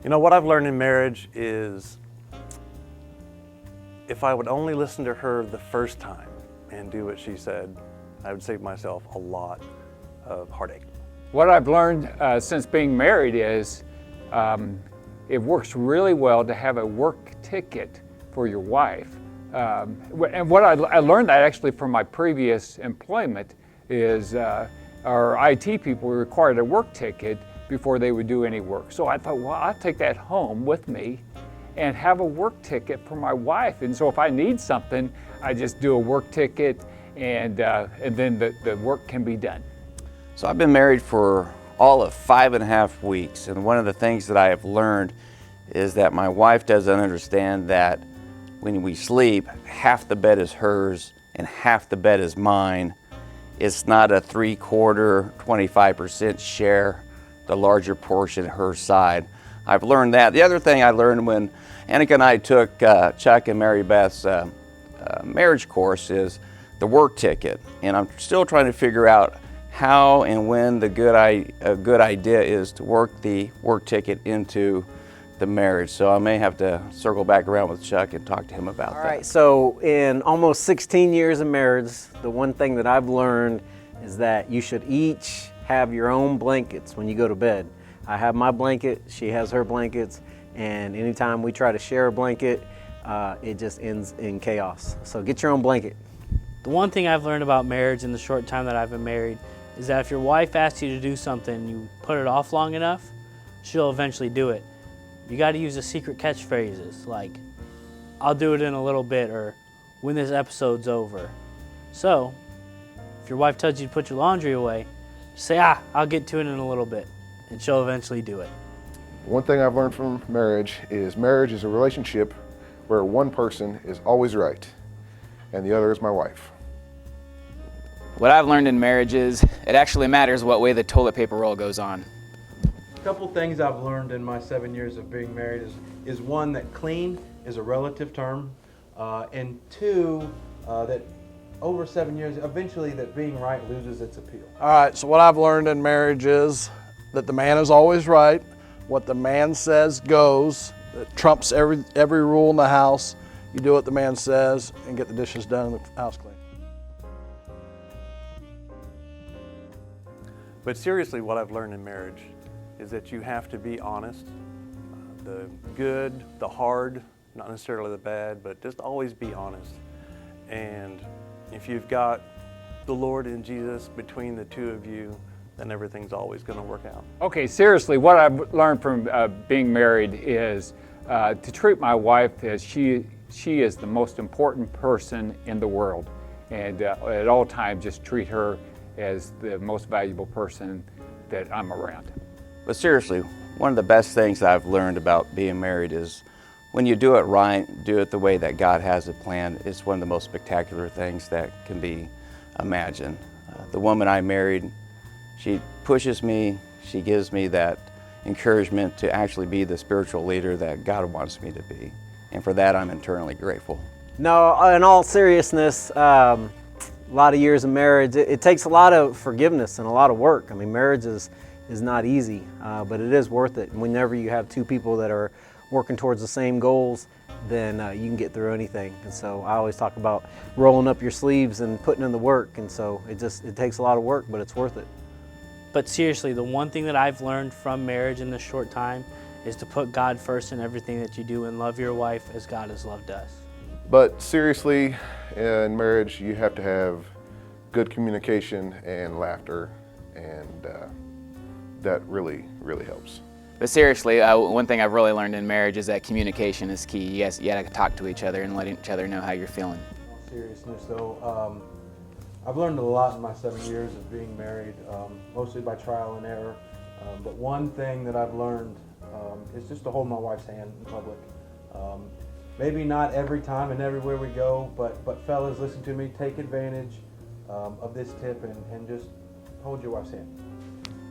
You know, what I've learned in marriage is if I would only listen to her the first time and do what she said, I would save myself a lot of heartache. What I've learned since being married is it works really well to have a work ticket for your wife. And what I learned that actually from my previous employment is our IT people required a work ticket before they would do any work. So I thought, well, I'll take that home with me and have a work ticket for my wife. And so if I need something, I just do a work ticket and then the work can be done. So I've been married for all of 5.5 weeks, and one of the things that I have learned is that my wife doesn't understand that when we sleep, half the bed is hers and half the bed is mine. It's not a 3/4, 25% share, the larger portion her side. I've learned that. The other thing I learned when Annika and I took Chuck and Mary Beth's marriage course is the work ticket, and I'm still trying to figure out how and when a good idea is to work the work ticket into the marriage. So I may have to circle back around with Chuck and talk to him about that. All right, so in almost 16 years of marriage, the one thing that I've learned is that you should each have your own blankets when you go to bed. I have my blanket, she has her blankets, and anytime we try to share a blanket, it just ends in chaos. So get your own blanket. The one thing I've learned about marriage in the short time that I've been married is that if your wife asks you to do something and you put it off long enough, she'll eventually do it. You got to use the secret catchphrases like, I'll do it in a little bit, or when this episode's over. So, if your wife tells you to put your laundry away, say, I'll get to it in a little bit, and she'll eventually do it. One thing I've learned from marriage is a relationship where one person is always right and the other is my wife. What I've learned in marriage is it actually matters what way the toilet paper roll goes on. A couple things I've learned in my 7 years of being married is one, that clean is a relative term, and two, that over 7 years, eventually that being right loses its appeal. All right, so what I've learned in marriage is that the man is always right. What the man says goes. It trumps every rule in the house. You do what the man says and get the dishes done and the house clean. But seriously, what I've learned in marriage is that you have to be honest. The good, the hard, not necessarily the bad, but just always be honest. And if you've got the Lord and Jesus between the two of you, then everything's always going to work out. Okay, seriously, what I've learned from being married is to treat my wife as she is the most important person in the world. And at all times, just treat her as the most valuable person that I'm around. But seriously, one of the best things I've learned about being married is when you do it right, do it the way that God has it planned, it's one of the most spectacular things that can be imagined. The woman I married, she pushes me, she gives me that encouragement to actually be the spiritual leader that God wants me to be. And for that, I'm eternally grateful. No, in all seriousness, a lot of years of marriage, it takes a lot of forgiveness and a lot of work. I mean, marriage is not easy, but it is worth it. And whenever you have two people that are working towards the same goals, then you can get through anything. And so I always talk about rolling up your sleeves and putting in the work. And so it takes a lot of work, but it's worth it. But seriously, the one thing that I've learned from marriage in this short time is to put God first in everything that you do and love your wife as God has loved us. But seriously, in marriage, you have to have good communication and laughter, and that really, really helps. But seriously, one thing I've really learned in marriage is that communication is key. You gotta talk to each other and let each other know how you're feeling. In seriousness though, I've learned a lot in my 7 years of being married, mostly by trial and error. But one thing that I've learned is just to hold my wife's hand in public. Maybe not every time and everywhere we go, but fellas, listen to me, take advantage of this tip and just hold your wife's hand.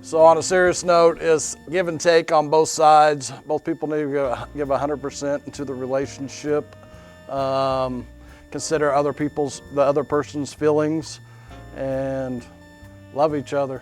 So on a serious note, it's give and take on both sides. Both people need to give 100% into the relationship. Consider the other person's feelings, and love each other.